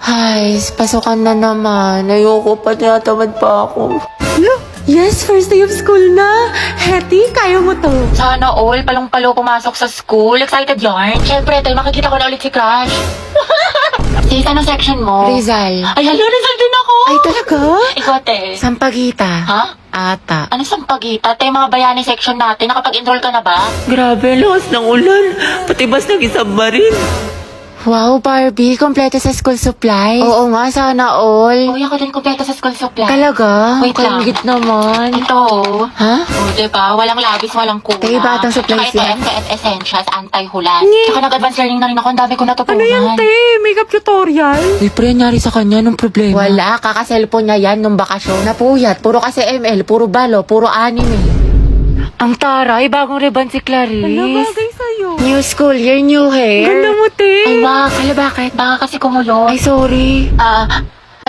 Ay, pasukan na naman. Ayoko pa, tinatamad pa ako. Yes, first day of school na. Hetty, kaya mo to. Sana all, palong-palo pumasok sa school. Excited yarn. Siyempre, tayo makikita ko na ulit si Crush. Sis, anong section mo? Rizal. Ay, hello, Rizal din ako. Ay, talaga? Ikaw, te. Sampagita. Ha? Ata. Ano sampagita? Te, mga bayani section natin. Nakapag-enroll ka na ba? Grabe, lakas ng ulan. Pati bas nag-isubmarine. Wow, Barbie, kompleto sa school supply. Oo nga, sana all. Uy, ako din kumpleto sa school supply. Talaga? Wait lang. Kalingit naman. Ito, oh. Ha? O, diba? Walang labis, walang kuna. Te, batang supplies Tsaka yan. ito, FKS Essentials, anti-hulan. Tsaka nag-advance learning na rin ako. Ang dami ko natutunan. Makeup tutorial? Uy, pre, nangyari sa kanya nung problema. Wala, kaka-cellphone niya yan nung bakasyon. Napuyat, puro kasi ML, puro balo, puro anime. Ang taray, bagong ribbon si Clarice. Ano bagay sa'yo? New school year, new hair. Ganda mo, te. Ay, wag. Hala, bakit? Baka kasi kumulo. Ay, sorry.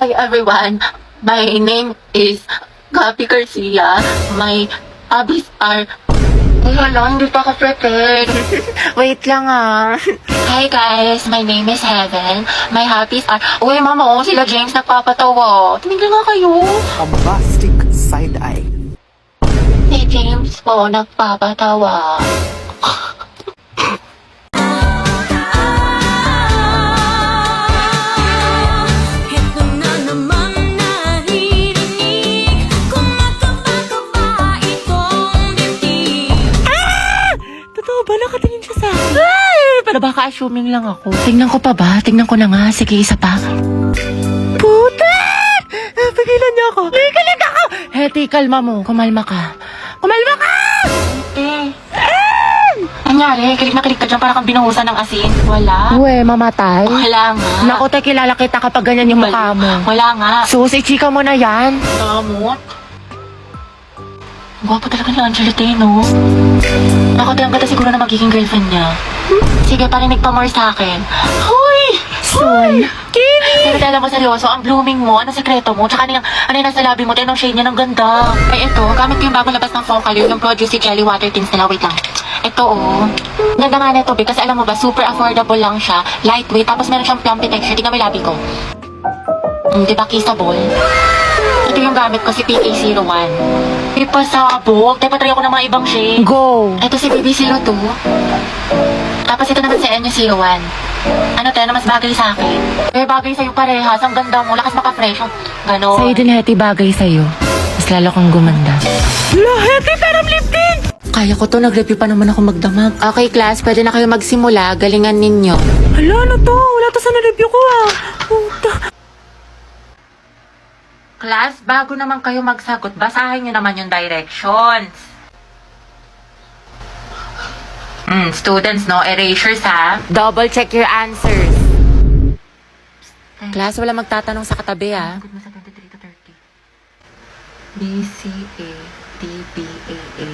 Hi everyone. My name is Gabi Garcia. My hobbies are... Ay, hala, hindi pa ako prepared. Wait lang Hi guys, my name is Heaven. My hobbies are... Uy, mama, oh, sila James nagpapatawa. Tumigil nga kayo. A bombastic side-eye. Si James po nagpapatawa. Ito na naman naririnig kumakaba-kaba itong dibdib. Totoo ba? Nakatingin siya sa akin. Ay! Pero baka assuming lang ako. Tingnan ko pa ba? Tingnan ko na nga. Sige, isa pa. Puta! Pigilan niyo ako. Pigilan ako! Hetty, kalma mo. Kumalma ka. Kumalma ka! Eh. Nangyari, kilig na kilig ka dyan para kang binuhusan ng asin. Wala. Uwe, mamatay. Wala nga. Naku, te, kilala kita kapag ganyan yung mukha mo. Wala nga. Sus, i-chika mo na yan. Damot. Gwapo talaga ni Angelita, no? Ako din ang ganda siguro na magiging girlfriend niya. Sige, parinig pa more sa akin. Hoy! Soon. Pero alam mo, seryoso, ang blooming mo, ano sekreto mo, tsaka ano yung nasa labi mo, tinong shade niya ng ganda. Ay, ito, gamit ko yung bagong labas ng Focal, yung produce si Jelly Water Tints nila, wait lang. Ito, oh. Ganda nga nito, kasi alam mo ba, super affordable lang siya, lightweight, tapos meron siyang plumpy texture, tingnan mo yung labi ko. Diba, kissable? Ito yung gamit ko, si PK01. Ipasabog, tayo patry ako ng mga ibang shade. Go. Ito si BB02. Tapos ito naman si NU01. Ano tayo na mas bagay sa akin? Eh, bagay sa'yo parehas. Ang ganda mo. Lakas maka-fresh. Ganon. Sa'yo din, Hetty, bagay sa'yo. Mas lalo kang gumanda. La, Hetty, taram lifting! Kaya ko to, nag-review pa naman ako magdamag. Okay, class, pwede na kayo magsimula. Galingan ninyo. Hala, ano to? Wala to sa na-review ko, Puta. Class, bago naman kayo magsagot, basahin nyo naman yung directions. Students, no? Erasures, ha? Double check your answers. Class, wala magtatanong sa katabi, Sagot mo sa 23 to 30. B, C, A, D, B, A, A.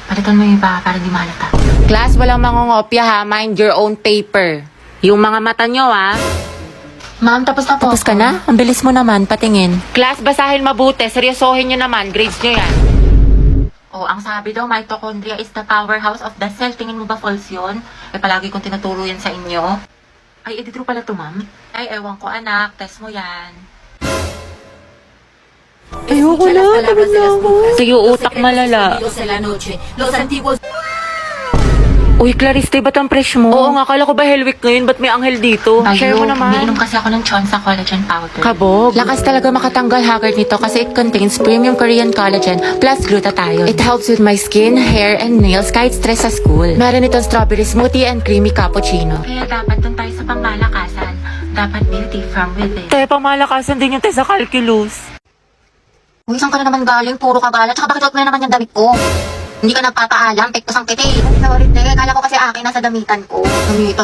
Palitan mo yung iba para di malata. Class, walang mangungopya ha. Mind your own paper. Yung mga mata nyo ha. Ma'am, tapos na po. Tapos ka na? Ang bilis mo naman, patingin. Class, basahin mabuti. Seryosohin nyo naman. Grades nyo yan. Oh, ang sabi daw, mitochondria is the powerhouse of the cell. Tingin mo ba false yun? Eh, palagi kong tinuturo yan sa inyo. Ay, true pala to, ma'am. Ay, ewan ko, anak. Test mo yan. Ayoko na, tamad na ako. Sige, utak malala. Uy, Clarice, ba't ang fresh mo? Oo nga, kala ko ba Hell Week ngayon? Ba't may anghel dito? Share mo naman. Umiinom kasi ako ng Chonsa Collagen Powder. Kabog. Lakas talaga makatanggal haggard nito kasi it contains premium Korean collagen plus glutathione. It helps with my skin, hair, and nails kahit stress sa school. Meron itong strawberry smoothie and creamy cappuccino. Kaya dapat dun tayo sa pangmalakasan. Dapat beauty from within. Te, pamalakasan din yung te sa calculus. Uy, saan ka na naman galing? Puro kagala. Tsaka bakit huwag mo na naman yung damit ko? Hindi ka nagpapaalam, pektos ang kiti. Sorry, te. Kala ko kasi akin nasa damitan ko.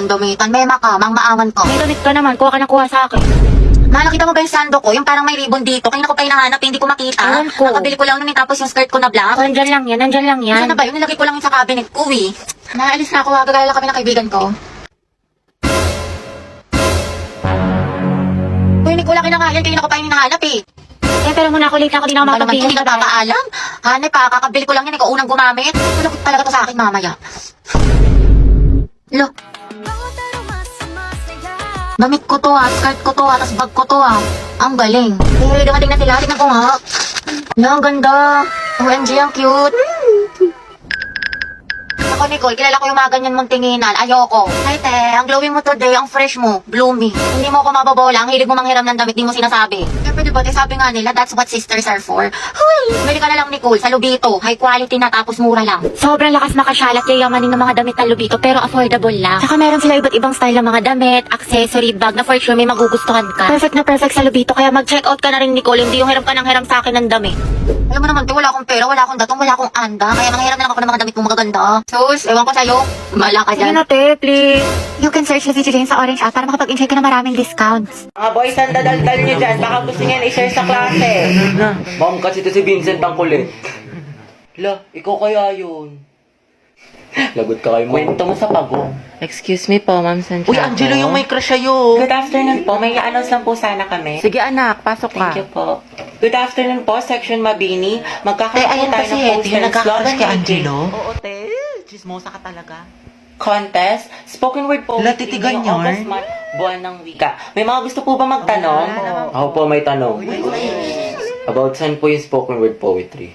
Damitan. Mema ka, mang maawan ko. May damit ka naman, kuha ka na kuha sa akin. Ma, nakita mo ba yung sando ko? Yung parang may ribbon dito. Kanina ko pa hinahanap, hindi ko makita. Ewan ko. Nakabili ko lang nun, tapos yung skirt ko na black. Nandyan lang yan. Saan na ba yun? Nilagay ko lang yun sa cabinet ko, eh. Naalis na ako, gagala kami ng kaibigan ko. Uy, wala kinakayan, kanina ko pa yung hinahanap, eh. Pero muna ako late ako, di na ako Ano naman makapagpili. hindi ka papaalam? Hanep pa, kakabili ko lang yan, ikaw unang gumamit. Malukot talaga to sa akin mamaya. Look, Bawat araw mas masaya. Damit ko to skirt ko to tapos bag ko to Ang galing. Eh, dumating na sila. Tignan ko nga. Ang ganda. OMG, ang cute. Ako, Nicole, kilala ko yung mga ganyan mong tinginan. Ayoko. Ay, te, ang glowing mo today, ang fresh mo, bloomy. Hindi mo ako mababola, ang hilig mo manghiram ng damit, di mo sinasabi. Siyempre, diba, te, sabi nga nila, that's what sisters are for. Huy! Bili ka na lang, Nicole, sa Lubito. High quality na, tapos mura lang. Sobrang lakas makasyalat, yayamanin ng mga damit na Lubito, pero affordable lang. Saka meron sila iba't ibang style ng mga damit, accessory, bag, na for sure may magugustuhan ka. Perfect na perfect sa Lubito, kaya mag-check out ka na rin, Nicole, hindi yung hiram ka ng hiram sa akin ng damit. Alam mo naman, te, wala akong pera, wala akong datong, wala akong anda, kaya manghiram na lang ako ng mga damit kong magaganda. Sus, ewan ko sa'yo, bahala ka dyan. Sige na, te, please. You can search the video dyan sa Orange app para makapag-enjoy ka ng maraming discounts. Mga boys, ang dadaldal nyo dyan. Baka gusto niyan i-share sa klase. Ma'am, kasi ito si Vincent ang kulit. La, ikaw kaya yun. Lagot ka kayo. Kwento mo sa pago. Excuse me po, Ma'am Santiago. Uy, Angelo, yung may crush sa'yo. Good afternoon po. May i-announce lang po sana kami. Sige anak, pasok ka. Thank you po. Good afternoon po, Section Mabini. Magkakaroon ayan po tayo pa si ng Hetty, poster yung ng nagkakrush slogan kay meeting. Angelo. Oo, te. Chismosa ka talaga. Contest, spoken word poetry. Latitigan ngayong yarn? August month, buwan ng wika. May mga gusto po ba magtanong? Ako po may tanong. About saan po yung spoken word poetry?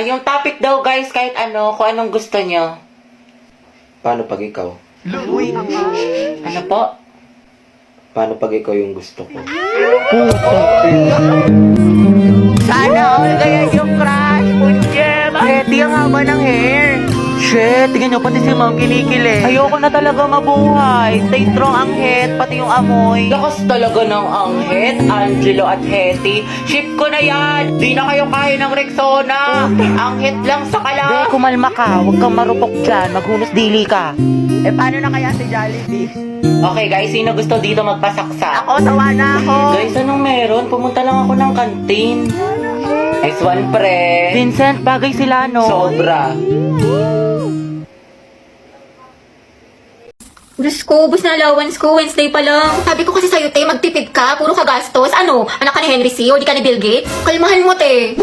Yung topic daw guys, kahit ano, kung anong gusto nyo. Paano pag ikaw? Ano po? Paano pag ikaw yung gusto ko? Sana all kaya yung crush. Punjem. Hetty, ang haba ng hair. Shit, tingnan nyo, pati si Ma'am kinikili. Ayoko na talaga mabuhay. Stay strong ang head, pati yung amoy. Lakas talaga ng Anghet, Angelo at Hetty. Ship ko na yan! Di na kayo kaya ng Rexona! Anghet lang sa Be, kala! kumalma ka. Huwag kang marupok dyan. Maghunos dili ka. Eh, paano na kaya si Jollibee? Okay guys, sino gusto dito magpasaksa? Ako, sawa na ako. Guys, anong meron? Pumunta lang ako ng kantin. Next one, pre. Vincent, bagay sila, no? Sobra. Diyos ko, ubus na allowance ko, Wednesday pa lang. Sabi ko kasi sa'yo, te, magtipid ka, puro ka gastos. Ano, anak ka ni Henry C. o di ka ni Bill Gates? Kalmahan mo, te.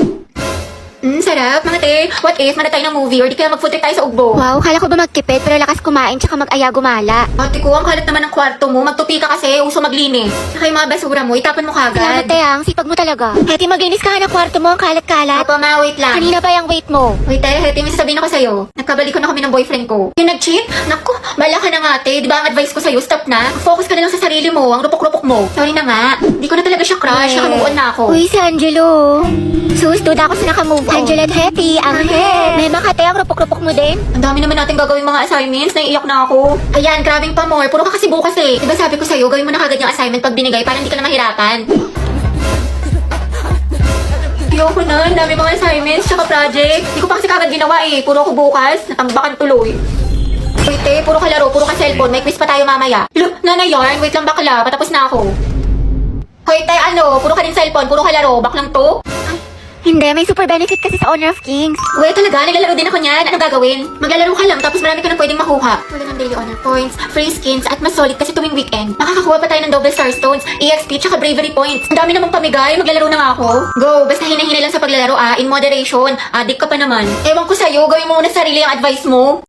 Sarap, mga te. What if, mana tayo ng movie or di kaya mag-food trip tayo sa Ugbo? Wow, kala ko ba magtipid pero lakas kumain tsaka mag-aya gumala. Ate ko, ang kalat naman ng kwarto mo. Magtupi ka kasi, uso maglinis. Saka yung mga basura mo, itapon mo Salamat kagad. te ang sipag mo talaga. Heti, maglinis ka na kwarto mo ang kalat-kalat. Apa, ma, wait lang. Kanina pa yung weight mo. Wait, te, Heti, may sasabihin ako sa'yo. Nagkabalikan na kami ng boyfriend ko. Yung nag-cheat? Naku, bala ka na nga, te. Di ba ang advice ko sa'yo, stop na. Focus ka na lang sa sarili mo, ang rupok-rupok mo. Sorry na nga. Di ko na talaga siya crush, nakabuon na ako. Uy, si Angelo. Sus, duda ako sa nakamove on. Angelo at Heti, ang head. May makate ang rupok-rupok mo din. Ang dami naman natin gagawin mga assignments, naiiyak na ako. Ayan, grabing pa more. Puro ka kasi bukas eh. Diba sabi ko sa'yo, gawin mo na kagad yung assignment pag binigay para hindi ka na mahirapan. Ayoko na, ang dami mga assignments, tsaka project. Hindi ko pa kasi kagad ginawa eh. Puro ako bukas, natambakan tuloy. Wait eh, puro ka laro, puro ka cellphone. May quiz pa tayo mamaya. Nanay yarn, wait lang bakla, patapos na ako. Hoy tay, ano, puro ka din cellphone, puro ka laro, baklang to? Hindi, may super benefit kasi sa Honor of Kings. Wait, talaga? Naglalaro din ako niyan. Anong gagawin? Maglalaro ka lang, tapos marami ka na pwedeng makuha. Wala ng daily honor points, free skins, at mas solid kasi tuwing weekend. Makakakuha pa tayo ng double star stones, EXP, tsaka bravery points. Ang dami namang pamigay, maglalaro na nga ako. Go, basta hinahinay lang sa paglalaro in moderation. Adik ka pa naman. Ewan ko sa'yo, gawin mo muna sa sarili ang advice mo.